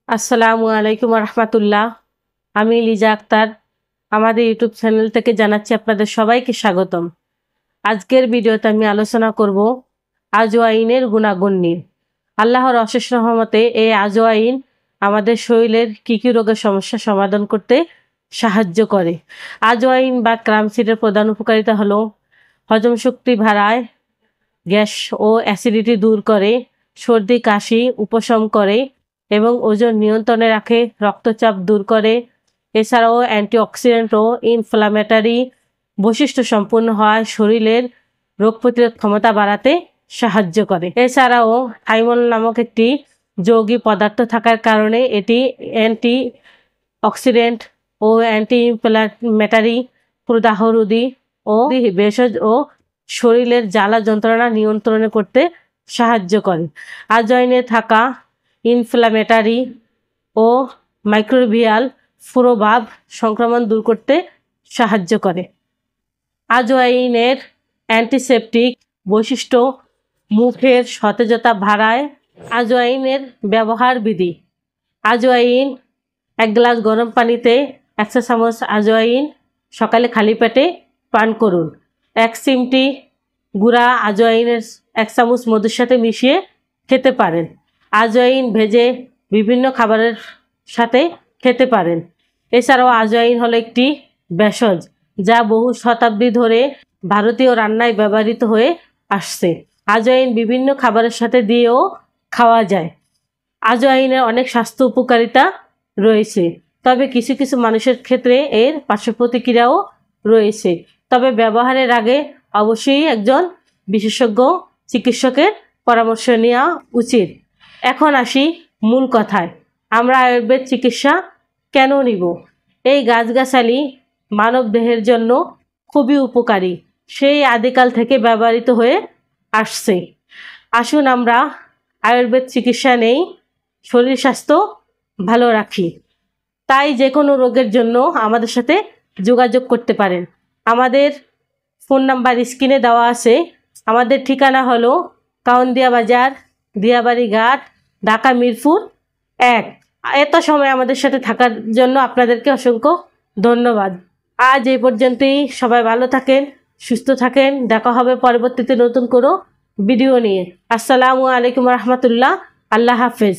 আসসালামু আলাইকুম রহমতুল্লাহ। আমি লিজা আক্তার আমাদের ইউটিউব চ্যানেল থেকে জানাচ্ছি আপনাদের সবাইকে স্বাগতম। আজকের ভিডিওতে আমি আলোচনা করব আজওয়াইনের গুণাগুণ নিয়ে। আল্লাহর অশেষ রহমতে এই আজওয়াইন আমাদের শরীরের কী কী রোগের সমস্যা সমাধান করতে সাহায্য করে। আজওয়াইন বা ক্রামসিডের প্রধান উপকারিতা হলো হজম শক্তি বাড়ায়, গ্যাস ও অ্যাসিডিটি দূর করে, সর্দি কাশি উপশম করে এবং ওজন নিয়ন্ত্রণে রাখে, রক্তচাপ দূর করে। এছাড়াও অ্যান্টিঅক্সিডেন্ট ও ইনফ্লামেটারি বৈশিষ্ট্য সম্পন্ন হয়, শরীরের রোগ প্রতিরোধ ক্ষমতা বাড়াতে সাহায্য করে। এছাড়াও থাইমল নামক একটি যৌগিক পদার্থ থাকার কারণে এটি অ্যান্টি অক্সিডেন্ট ও অ্যান্টি ইনফ্লামেটারি, প্রদাহরোধী ও ভেষজ ও শরীরের জ্বালা যন্ত্রণা নিয়ন্ত্রণ করতে সাহায্য করে। আজওয়াইনে থাকা ইনফ্লামেটারি ও মাইক্রোবিয়াল প্রভাব সংক্রমণ দূর করতে সাহায্য করে। আজওয়াইনের অ্যান্টিসেপটিক বৈশিষ্ট্য মুখের সতেজতা বাড়ায়। আজওয়াইনের ব্যবহার বিধি: আজওয়াইন 1 গ্লাস গরম পানিতে 100 চামচ আজওয়াইন সকালে খালি পেটে পান করুন। 1 চিমটি গুঁড়া আজওয়াইনের 1 চামচ মধুর সাথে মিশিয়ে খেতে পারেন। আজওয়াইন ভেজে বিভিন্ন খাবারের সাথে খেতে পারেন। এছাড়াও আজওয়াইন হলো একটি ভেষজ যা বহু শতাব্দী ধরে ভারতীয় রান্নায় ব্যবহৃত হয়ে আসছে। আজওয়াইন বিভিন্ন খাবারের সাথে দিয়েও খাওয়া যায়। আজওয়াইনের অনেক স্বাস্থ্য উপকারিতা রয়েছে, তবে কিছু কিছু মানুষের ক্ষেত্রে এর পার্শ্ব প্রতিক্রিয়াও রয়েছে। তবে ব্যবহারের আগে অবশ্যই একজন বিশেষজ্ঞ চিকিৎসকের পরামর্শ নেওয়া উচিত। এখন আসি মূল কথায়, আমরা আয়ুর্বেদ চিকিৎসা কেন নিব? এই গাছগাছালি মানব দেহের জন্য খুবই উপকারী, সেই আদিকাল থেকে ব্যবহৃত হয়ে আসছে। আসুন আমরা আয়ুর্বেদ চিকিৎসা নেই, শরীর স্বাস্থ্য ভালো রাখি। তাই যে কোনো রোগের জন্য আমাদের সাথে যোগাযোগ করতে পারেন। আমাদের ফোন নাম্বার স্ক্রিনে দেওয়া আছে। আমাদের ঠিকানা হলো কাউন্দিয়া বাজার, দিয়াবাড়ি ঘাট, ঢাকা মিরপুর 1। এত সময় আমাদের সাথে থাকার জন্য আপনাদেরকে অসংখ্য ধন্যবাদ। আজ এই পর্যন্তই। সবাই ভালো থাকেন, সুস্থ থাকেন। দেখা হবে পরবর্তীতে নতুন কোনো ভিডিও নিয়ে। আসসালামু আলাইকুম রহমতুল্লাহ। আল্লাহ হাফেজ।